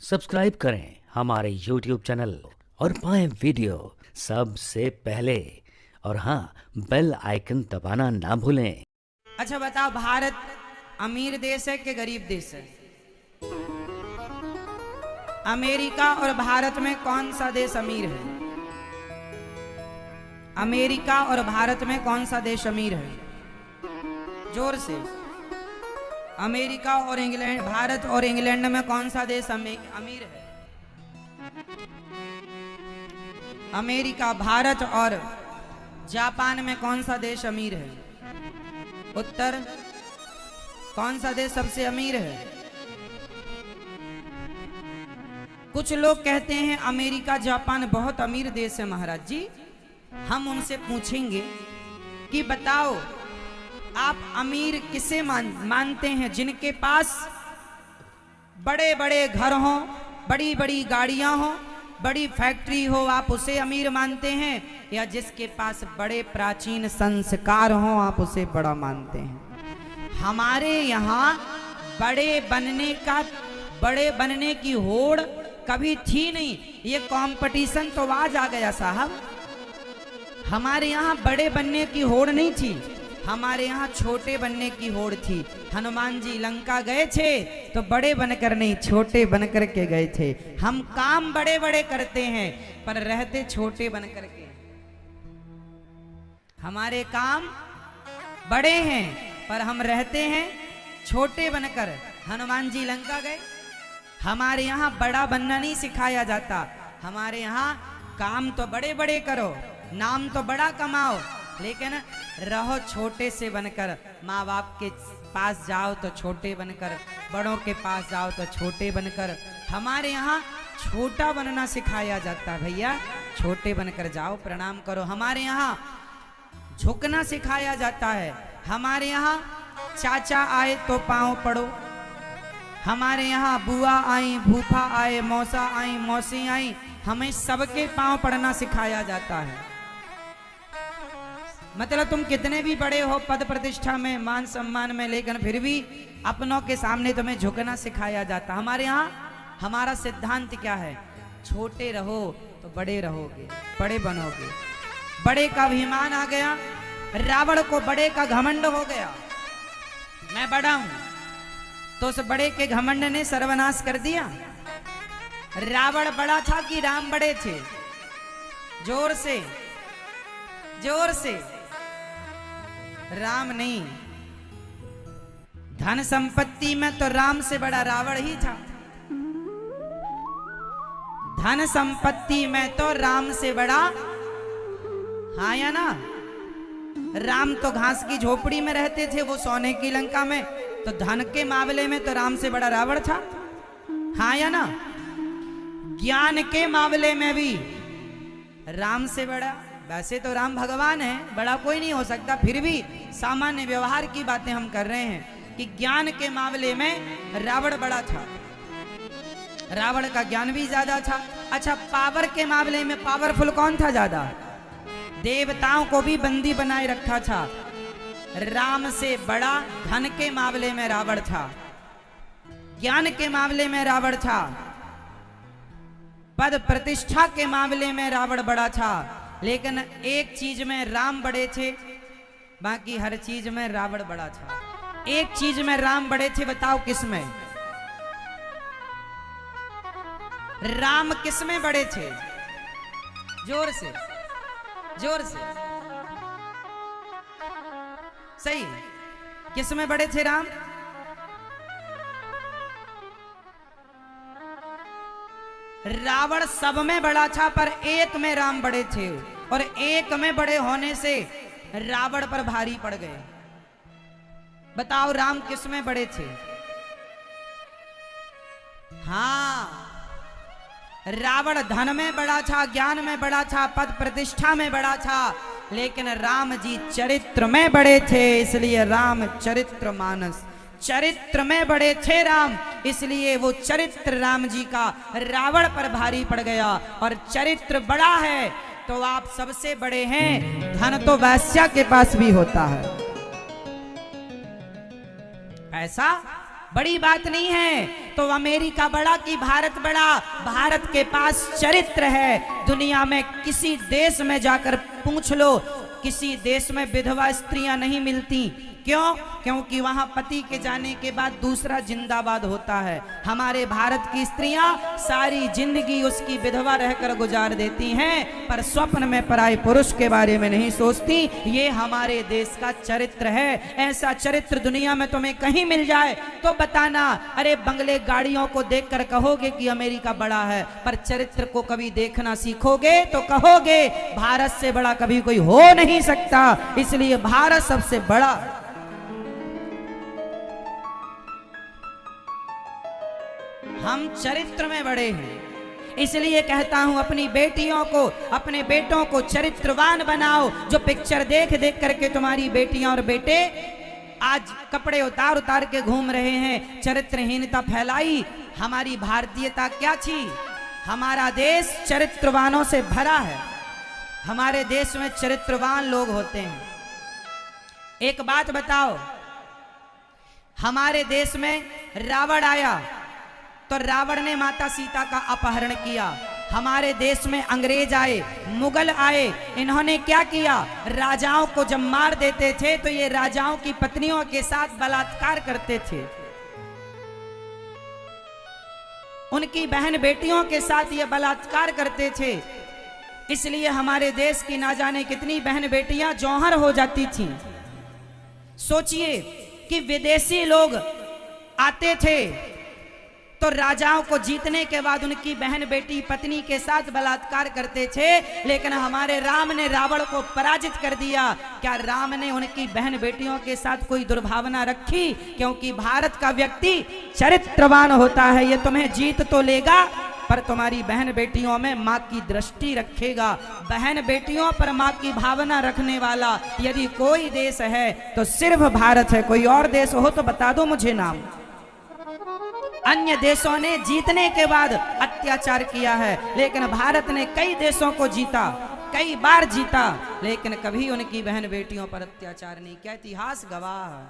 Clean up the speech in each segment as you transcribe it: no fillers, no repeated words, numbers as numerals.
Subscribe करें हमारे YouTube channel और पाएं वीडियो सबसे पहले। और हाँ, बेल आइकन दबाना ना भूलें। अच्छा बताओ, भारत अमीर देश है कि गरीब देश है? अमेरिका और भारत में कौन सा देश अमीर है? अमेरिका और भारत में कौन सा देश अमीर है? जोर से। अमेरिका और इंग्लैंड, भारत और इंग्लैंड में कौन सा देश अमीर है? अमेरिका, भारत और जापान में कौन सा देश अमीर है? उत्तर। कौन सा देश सबसे अमीर है? कुछ लोग कहते हैं अमेरिका जापान बहुत अमीर देश है। महाराज जी, हम उनसे पूछेंगे कि बताओ आप अमीर किसे मानते हैं? जिनके पास बड़े बड़े घर हों, बड़ी बड़ी गाड़ियां हों, बड़ी फैक्ट्री हो, आप उसे अमीर मानते हैं? या जिसके पास बड़े प्राचीन संस्कार हों, आप उसे बड़ा मानते हैं? हमारे यहाँ बड़े बनने की होड़ कभी थी नहीं। ये कंपटीशन तो आज आ गया साहब। हमारे यहाँ बड़े बनने की होड़ नहीं थी, हमारे यहाँ छोटे बनने की होड़ थी। हनुमान जी लंका गए थे तो बड़े बनकर नहीं, छोटे बनकर के गए थे। हम काम बड़े बड़े करते हैं पर रहते छोटे बनकर के। हमारे काम बड़े हैं पर हम रहते हैं छोटे बनकर। हनुमान जी लंका गए। हमारे यहाँ बड़ा बनना नहीं सिखाया जाता, हमारे यहाँ काम तो बड़े बड़े करो, नाम तो बड़ा कमाओ, लेकिन रहो छोटे से बनकर। माँ बाप के पास जाओ तो छोटे बनकर, बड़ों के पास जाओ तो छोटे बनकर। हमारे यहाँ छोटा बनना सिखाया जाता है। भैया छोटे बनकर जाओ, प्रणाम करो। हमारे यहाँ झुकना सिखाया जाता है। हमारे यहाँ चाचा आए तो पाँव पड़ो। हमारे यहाँ बुआ आई, भूफा आए, मौसा आई, मौसी आई, हमें सबके पाँव पड़ना सिखाया जाता है। मतलब तुम कितने भी बड़े हो पद प्रतिष्ठा में, मान सम्मान में, लेकिन फिर भी अपनों के सामने तुम्हें झुकना सिखाया जाता। हमारे यहाँ हमारा सिद्धांत क्या है? छोटे रहो तो बड़े रहोगे, बड़े बनोगे। बड़े का अभिमान आ गया, रावण को बड़े का घमंड हो गया। मैं बड़ा हूं तो उस बड़े के घमंड ने सर्वनाश कर दिया। रावण बड़ा था कि राम बड़े थे? जोर से, जोर से। राम नहीं। धन संपत्ति में तो राम से बड़ा रावण ही था। धन संपत्ति में तो राम से बड़ा, हाँ या ना? राम तो घास की झोपड़ी में रहते थे, वो सोने की लंका में। तो धन के मामले में तो राम से बड़ा रावण था, हाँ या ना? ज्ञान के मामले में भी राम से बड़ा। वैसे तो राम भगवान है, बड़ा कोई नहीं हो सकता, फिर भी सामान्य व्यवहार की बातें हम कर रहे हैं कि ज्ञान के मामले में रावण बड़ा था। रावण का ज्ञान भी ज्यादा था। अच्छा, पावर के मामले में पावरफुल कौन था ज्यादा? देवताओं को भी बंदी बनाए रखा था। राम से बड़ा धन के मामले में रावण था, ज्ञान के मामले में रावण था, पद प्रतिष्ठा के मामले में रावण बड़ा था। लेकिन एक चीज में राम बड़े थे, बाकी हर चीज में रावण बड़ा था। एक चीज में राम बड़े थे, बताओ किस में? राम किस में बड़े थे? जोर से, जोर से। सही, किस में बड़े थे राम? रावण सब में बड़ा था पर एक में राम बड़े थे, और एक में बड़े होने से रावण पर भारी पड़ गए। बताओ राम किस में बड़े थे? हाँ, रावण धन में बड़ा था, ज्ञान में बड़ा था, पद प्रतिष्ठा में बड़ा था, लेकिन राम जी चरित्र में बड़े थे, इसलिए राम चरित्र मानस। चरित्र में बड़े थे राम, इसलिए वो चरित्र राम जी का रावण पर भारी पड़ गया। और चरित्र बड़ा है तो आप सबसे बड़े हैं। धन तो वैश्या के पास भी होता है, पैसा बड़ी बात नहीं है। तो अमेरिका बड़ा कि भारत बड़ा? भारत के पास चरित्र है। दुनिया में किसी देश में जाकर पूछ लो, किसी देश में विधवा स्त्रियां नहीं मिलती। क्यों? क्योंकि वहां पति के जाने के बाद दूसरा जिंदाबाद होता है। हमारे भारत की स्त्रियां सारी जिंदगी उसकी विधवा रहकर गुजार देती हैं, पर स्वप्न में पराये पुरुष के बारे में नहीं सोचती। ये हमारे देश का चरित्र है। ऐसा चरित्र दुनिया में तुम्हें कहीं मिल जाए तो बताना। अरे बंगले गाड़ियों को देखकर कहोगे कि अमेरिका बड़ा है, पर चरित्र को कभी देखना सीखोगे तो कहोगे भारत से बड़ा कभी कोई हो नहीं सकता। इसलिए भारत सबसे बड़ा। हम चरित्र में बड़े हैं। इसलिए कहता हूं अपनी बेटियों को, अपने बेटों को चरित्रवान बनाओ। जो पिक्चर देख देख करके तुम्हारी बेटियां और बेटे आज कपड़े उतार उतार के घूम रहे हैं, चरित्रहीनता फैलाई। हमारी भारतीयता क्या थी? हमारा देश चरित्रवानों से भरा है। हमारे देश में चरित्रवान लोग होते हैं। एक बात बताओ, हमारे देश में रावण आया तो रावण ने माता सीता का अपहरण किया। हमारे देश में अंग्रेज आए, मुगल आए, इन्होंने क्या किया? राजाओं को जब मार देते थे तो ये राजाओं की पत्नियों के साथ बलात्कार करते थे, उनकी बहन बेटियों के साथ ये बलात्कार करते थे। इसलिए हमारे देश की ना जाने कितनी बहन बेटियां जौहर हो जाती थीं। सोचिए कि विदेशी लोग आते थे तो राजाओं को जीतने के बाद उनकी बहन बेटी पत्नी के साथ बलात्कार करते थे, लेकिन हमारे राम ने रावण को पराजित कर दिया। क्या राम ने उनकी बहन बेटियों के साथ कोई दुर्भावना रखी? क्योंकि भारत का व्यक्ति चरित्रवान होता है। ये तुम्हें जीत तो लेगा पर तुम्हारी बहन बेटियों में माँ की दृष्टि रखेगा। बहन बेटियों पर माँ की भावना रखने वाला यदि कोई देश है तो सिर्फ भारत है। कोई और देश हो तो बता दो मुझे नाम। अन्य देशों ने जीतने के बाद अत्याचार किया है, लेकिन भारत ने कई देशों को जीता, कई बार जीता, लेकिन कभी उनकी बहन बेटियों पर अत्याचार नहीं किया। इतिहास गवाह है।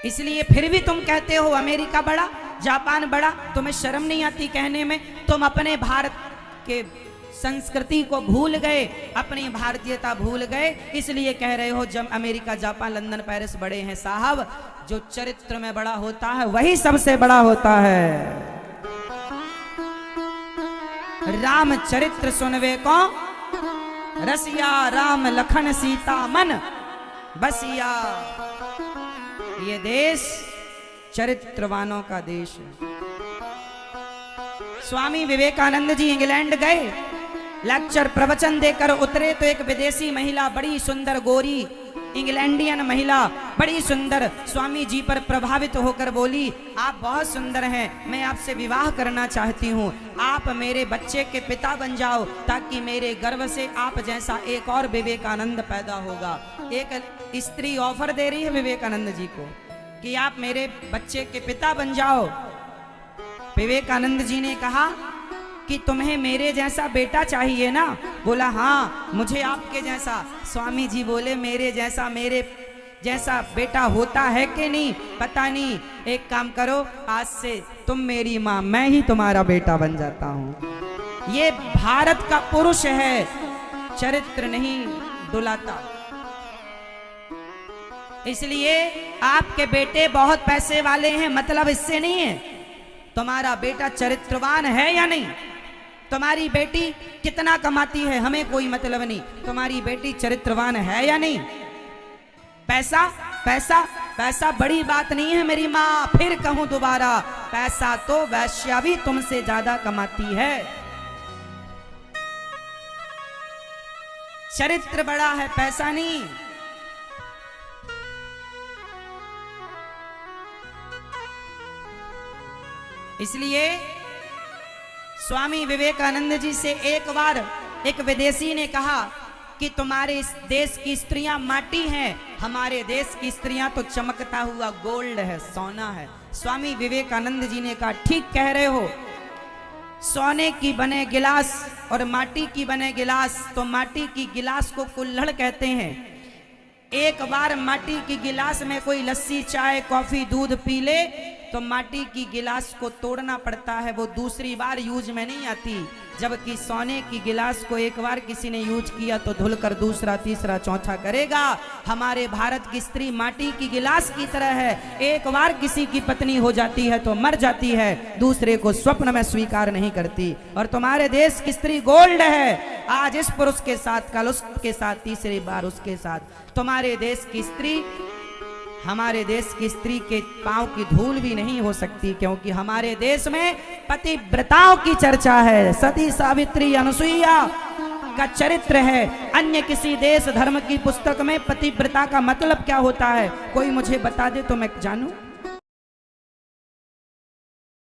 इसलिए फिर भी तुम कहते हो अमेरिका बड़ा, जापान बड़ा। तुम्हें शर्म नहीं आती कहने में? तुम अपने भारत के संस्कृति को भूल गए, अपनी भारतीयता भूल गए, इसलिए कह रहे हो जब अमेरिका, जापान, लंदन, पेरिस बड़े हैं। साहब, जो चरित्र में बड़ा होता है वही सबसे बड़ा होता है। राम चरित्र सुनवे को रसिया, राम लखन सीता मन बसिया। ये देश चरित्रवानों का देश है। स्वामी विवेकानंद जी इंग्लैंड गए, लेक्चर प्रवचन देकर उतरे तो एक विदेशी महिला, बड़ी सुंदर गोरी इंग्लैंडियन महिला, बड़ी सुंदर, स्वामी जी पर प्रभावित होकर बोली, आप बहुत सुंदर हैं, मैं आपसे विवाह करना चाहती हूँ। आप मेरे बच्चे के पिता बन जाओ ताकि मेरे गर्भ से आप जैसा एक और विवेकानंद पैदा होगा। एक स्त्री ऑफर दे रही है विवेकानंद जी को कि आप मेरे बच्चे के पिता बन जाओ। विवेकानंद जी ने कहा कि तुम्हें मेरे जैसा बेटा चाहिए ना? बोला हाँ, मुझे आपके जैसा। स्वामी जी बोले मेरे जैसा बेटा होता है कि नहीं पता नहीं, एक काम करो, आज से तुम मेरी माँ, मैं ही तुम्हारा बेटा बन जाता हूँ। ये भारत का पुरुष है, चरित्र नहीं डुलाता। इसलिए आपके बेटे बहुत पैसे वाले हैं मतलब इससे नहीं है तुम्हारा बेटा चरित्रवान है या नहीं। तुम्हारी बेटी कितना कमाती है हमें कोई मतलब नहीं, तुम्हारी बेटी चरित्रवान है या नहीं। पैसा पैसा पैसा बड़ी बात नहीं है मेरी माँ, फिर कहूं दोबारा, पैसा तो वैश्या भी तुमसे ज्यादा कमाती है। चरित्र बड़ा है, पैसा नहीं। इसलिए स्वामी विवेकानंद जी से एक बार एक विदेशी ने कहा कि तुम्हारे इस देश की स्त्रियां माटी हैं, हमारे देश की स्त्रियां तो चमकता हुआ गोल्ड है, सोना है। स्वामी विवेकानंद जी ने कहा ठीक कह रहे हो, सोने की बने गिलास और माटी की बने गिलास, तो माटी की गिलास को कुल्हड़ कहते हैं, एक बार माटी की गिलास में कोई लस्सी चाय कॉफी दूध पी ले तो माटी की गिलास को तोड़ना पड़ता है, वो दूसरी बार यूज में नहीं आती। जबकि सोने की गिलास को एक बार किसी ने यूज किया तो धुलकर दूसरा तीसरा चौथा करेगा। हमारे भारत की स्त्री माटी की गिलास की तरह है, एक बार किसी की पत्नी हो जाती है तो मर जाती है, दूसरे को स्वप्न में स्वीकार नहीं करती। और तुम्हारे देश की स्त्री गोल्ड है, आज इस पुरुष के साथ कल उसके साथ तीसरी बार उसके साथ। तुम्हारे देश की स्त्री हमारे देश की स्त्री के पांव की धूल भी नहीं हो सकती, क्योंकि हमारे देश में पतिव्रताओं की चर्चा है। सती सावित्री अनुसुईया का चरित्र है। अन्य किसी देश धर्म की पुस्तक में पतिव्रता का मतलब क्या होता है कोई मुझे बता दे तो मैं जानूं।